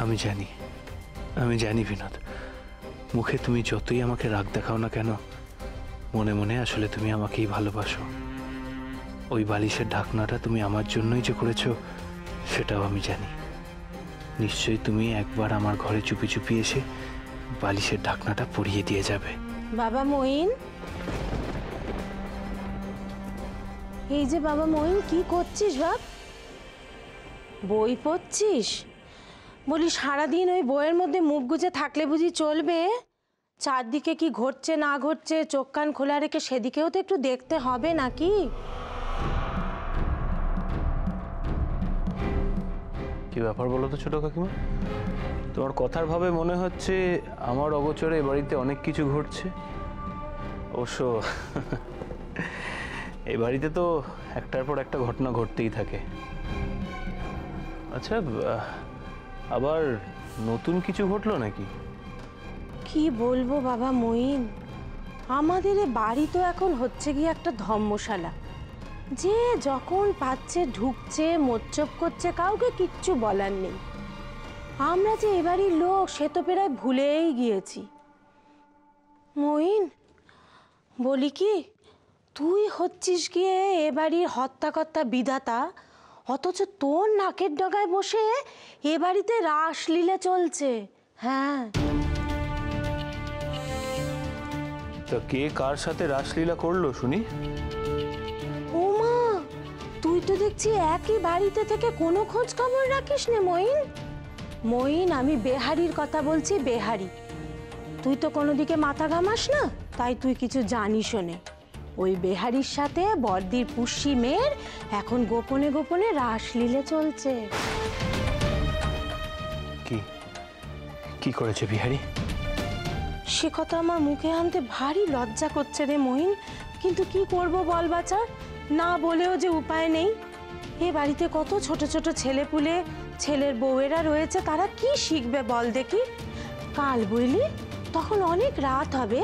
আমি জানি, আমি জানি বিনোদ, মুখে তুমি যতই আমাকে রাগ দেখাও না কেন, মনে মনে আসলে তুমি আমাকেই ভালোবাসো। ওই বালিশের ঢাকনাটা তুমি আমার জন্যই যে করেছো সেটাও আমি জানি। নিশ্চয়ই তুমি একবার আমার ঘরে চুপি চুপি এসে বালিশের ঢাকনাটা পরিয়ে দিয়ে যাবে। বাবা মঈন, এই যে বাবা মঈন, কি করছিস বাপ? বই পড়ছিস? বলি সারাদিন ওই বইয়ের মধ্যে মুখ গুজে থাকলে বুঝি চলবে? চারদিকে কি ঘটছে না ঘটছে চোখ কান খোলা রেখে সেদিকেও তো একটু দেখতে হবে নাকি? কি ব্যাপার বলো তো ছোট কাকিমা, তোমার কথার ভাবে মনে হচ্ছে আমার অগোচরে এ বাড়িতে অনেক কিছু ঘটছে। অবশ্য এই বাড়িতে তো একটার পর একটা ঘটনা ঘটতেই থাকে। আচ্ছা, আবার নতুন কিছু ঘটলো নাকি? কি বলবো বাবা মঈন, আমাদের এ বাড়ি তো এখন হচ্ছে গিয়ে একটা ধর্মশালা। যে যখন পাচ্ছে ঢুকছে, মোচ্চপ করছে, কাউকে কিচ্ছু বলার নেই। আমরা যে এ বাড়ির লোক সে তো প্রায় ভুলেই গিয়েছি। মঈন, বলি কি, তুই হচ্ছিস গিয়ে এ বাড়ির হত্যাকর্তা বিধাতা, অথচ তোর নাকের ডগায় বসে এ বাড়িতে রাসলীলা চলছে। হ্যাঁ, তো কে কার সাথে রাসলীলা করলো শুনি? ওমা, তুই তো দেখছি একই বাড়িতে থেকে কোনো খোঁজ খবর রাখিস না মঈন। মঈন, আমি বেহারির কথা বলছি, বেহারি। তুই তো কোনো দিকে মাথা ঘামাস না, তাই তুই কিছু জানিসও নে। ওই বেহারির সাথে বর্দির পুষ্যি মেয়ের এখন গোপনে গোপনে রাসলীলা চলছে। কি কি করেছে বিহারি? সে কথা আমার মুখে আনতে ভারী লজ্জা করছে রে মঈন, কিন্তু কি করব বল বাছা, না বলেও যে উপায় নেই। এ বাড়িতে কত ছোট ছোট ছেলেপুলে, ছেলের বউয়েরা রয়েছে, তারা কি শিখবে বল দেখি। কাল বুঝলি, তখন অনেক রাত হবে,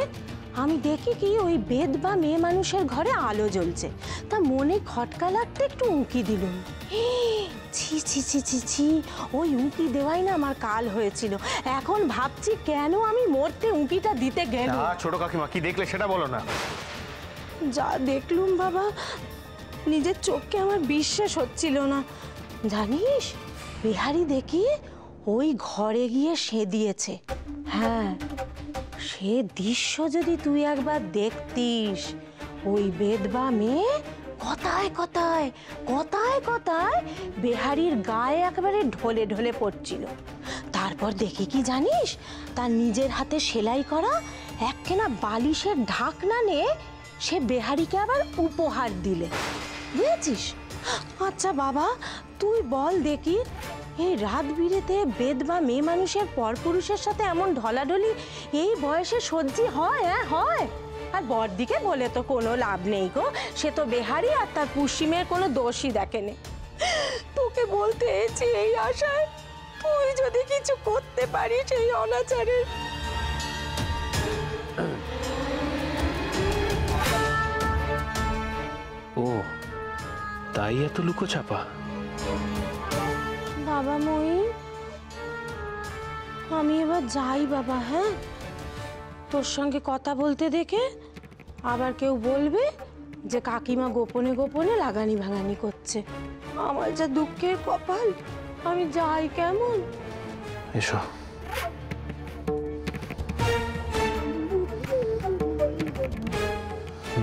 আমি দেখি কি ওই বেদ বা মেয়ে মানুষের ঘরে আলো জ্বলছে, তা মনে খটকা লাগতে একটু উঁকি দিলুম। ছি ছি ছি ছি ছি, ওই উঁকি দেওয়াই না আমার কাল হয়েছিল। এখন ভাবছি কেন আমি মরতে উঁকিটা দিতে গেলাম। ছোট কাকিমা, কি দেখলে সেটা বলো না। যা দেখলুম বাবা, নিজের চোখকে আমার বিশ্বাস হচ্ছিল না। জানিস, বিহারি দেখি ওই ঘরে গিয়ে সেদিয়েছে। হ্যাঁ, সে দৃশ্য যদি তুই একবার দেখতিস, ওই বেদবা মেয়ে কথায় কথায় কথায় কথায় বেহারির গায়ে একেবারে ঢলে ঢলে পড়ছিল। তারপর দেখি কি জানিস, তার নিজের হাতে সেলাই করা একখানা বালিশের ঢাকনা নিয়ে সে বেহারিকে আবার উপহার দিলে, বুঝেছিস? আচ্ছা বাবা, তুই বল দেখি, এই রাত বিরেতে বেদ বা মেয়ে মানুষের পরপুরুষের সাথে এমন ঢলাঢলি এই বয়সে সহ্যি হয়? হ্যাঁ হয়। আর বড়দিকে বলে তো কোনো লাভ নেই গো, সে তো বেহারি আর তার পশ্চিমের কোনো দোষই দেখেনি। তোকে বলতে এসেছি এই আশায়, তুই যদি কিছু করতে পারিস এই অনাচারের। ও তাই এত লুকোচাপা? বাবা মঈন, আমি এবার যাই বাবা। হ্যাঁ, তোর সঙ্গে কথা বলতে দেখে আবার কেউ বলবে যে কাকিমা গোপনে গোপনে লাগানি ভাঙানি করছে। আমার যা দুঃখের কপাল, আমি যাই কেমন। এসো।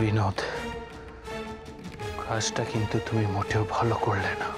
বিনোদ, কাজটা কিন্তু তুমি মোটেও ভালো করলে না।